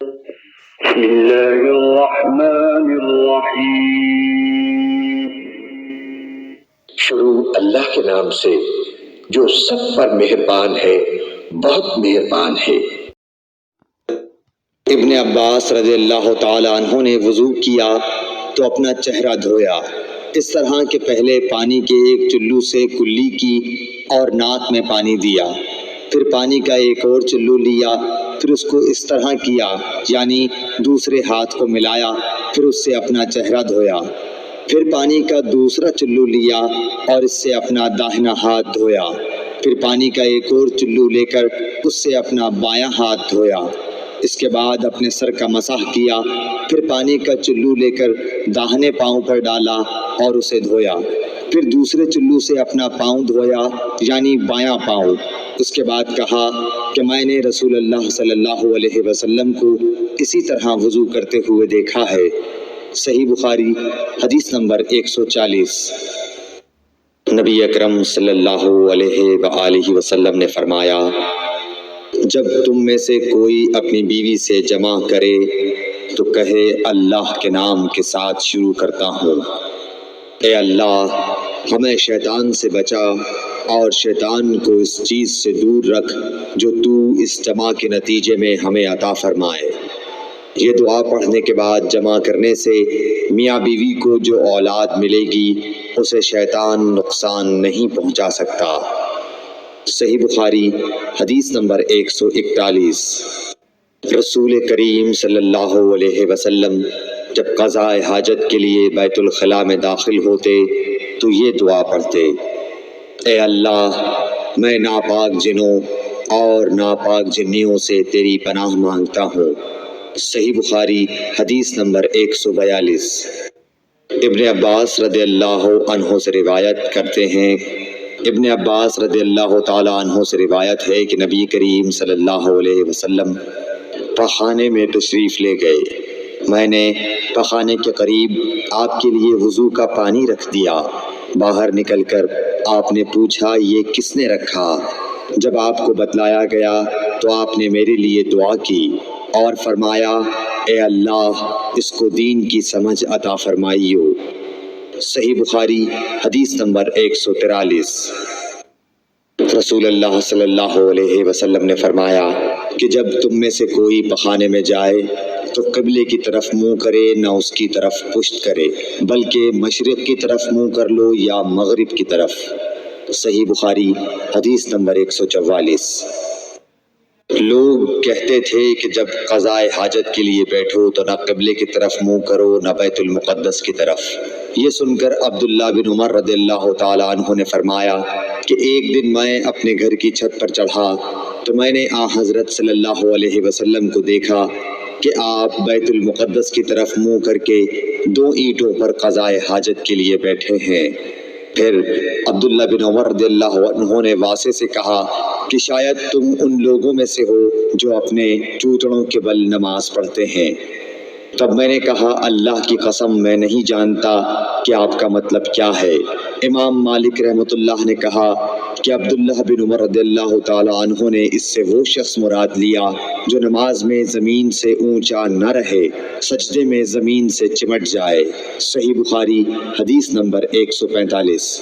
بسم اللہ الرحمن الرحیم۔ شروع اللہ کے نام سے جو سب پر مہربان ہے، بہت مہربان ہے۔ ابن عباس رضی اللہ تعالی عنہ نے وضو کیا تو اپنا چہرہ دھویا، اس طرح کہ پہلے پانی کے ایک چلو سے کلی کی اور ناک میں پانی دیا، پھر پانی کا ایک اور چلو لیا، پھر اس کو اس طرح کیا، یعنی دوسرے ہاتھ کو ملایا، پھر اس سے اپنا چہرہ دھویا، پھر پانی کا دوسرا چلو لیا اور اس سے اپنا داہنا ہاتھ دھویا، پھر پانی کا ایک اور چلو لے کر اس سے اپنا بایاں ہاتھ دھویا، اس کے بعد اپنے سر کا مسح کیا، پھر پانی کا چلو لے کر داہنے پاؤں پر ڈالا اور اسے دھویا، پھر دوسرے چلو سے اپنا پاؤں دھویا یعنی بایاں پاؤں۔ اس کے بعد کہا کہ میں نے رسول اللہ صلی اللہ علیہ وسلم کو اسی طرح وضو کرتے ہوئے دیکھا ہے۔ صحیح بخاری حدیث نمبر 140۔ نبی اکرم صلی اللہ علیہ وآلہ وسلم نے فرمایا، جب تم میں سے کوئی اپنی بیوی سے جمع کرے تو کہے اللہ کے نام کے ساتھ شروع کرتا ہوں، اے اللہ ہمیں شیطان سے بچا اور شیطان کو اس چیز سے دور رکھ جو تو اس جمع کے نتیجے میں ہمیں عطا فرمائے۔ یہ دعا پڑھنے کے بعد جمع کرنے سے میاں بیوی کو جو اولاد ملے گی اسے شیطان نقصان نہیں پہنچا سکتا۔ صحیح بخاری حدیث نمبر 141۔ رسول کریم صلی اللہ علیہ وسلم جب قضاء حاجت کے لیے بیت الخلاء میں داخل ہوتے تو یہ دعا پڑھتے، اے اللہ میں ناپاک جنوں اور ناپاک جنیوں سے تیری پناہ مانگتا ہوں۔ صحیح بخاری حدیث نمبر 142۔ ابن عباس رضی اللہ عنہ سے روایت کرتے ہیں، ابن عباس رضی اللہ تعالی عنہ سے روایت ہے کہ نبی کریم صلی اللہ علیہ وسلم پخانے میں تشریف لے گئے، میں نے پخانے کے قریب آپ کے لیے وضو کا پانی رکھ دیا، باہر نکل کر آپ نے پوچھا یہ کس نے رکھا؟ جب آپ کو بتلایا گیا تو آپ نے میرے لیے دعا کی اور فرمایا، اے اللہ اس کو دین کی سمجھ عطا فرمائیو۔ صحیح بخاری حدیث نمبر 143۔ رسول اللہ صلی اللہ علیہ وسلم نے فرمایا کہ جب تم میں سے کوئی پخانے میں جائے تو قبلے کی طرف منہ کرے نہ اس کی طرف پشت کرے، بلکہ مشرق کی طرف منہ کر لو یا مغرب کی طرف۔ صحیح بخاری حدیث نمبر 144۔ لوگ کہتے تھے کہ جب قضاء حاجت کے لیے بیٹھو تو نہ قبلے کی طرف منہ کرو نہ بیت المقدس کی طرف۔ یہ سن کر عبداللہ بن عمر رضی اللہ تعالی عنہ نے فرمایا کہ ایک دن میں اپنے گھر کی چھت پر چڑھا تو میں نے حضرت صلی اللہ علیہ وسلم کو دیکھا کہ آپ بیت المقدس کی طرف منہ کر کے 2 اینٹوں پر قضاء حاجت کے لیے بیٹھے ہیں۔ پھر عبداللہ بن عمر رضی اللہ عنہ نے واسع سے کہا کہ شاید تم ان لوگوں میں سے ہو جو اپنے چوتڑوں کے بل نماز پڑھتے ہیں۔ تب میں نے کہا اللہ کی قسم میں نہیں جانتا کہ آپ کا مطلب کیا ہے۔ امام مالک رحمۃ اللہ نے کہا کہ عبداللہ بن عمر رضی اللہ تعالی عنہ نے اس سے وہ شخص مراد لیا جو نماز میں زمین سے اونچا نہ رہے، سجدے میں زمین سے چمٹ جائے۔ صحیح بخاری حدیث نمبر 145۔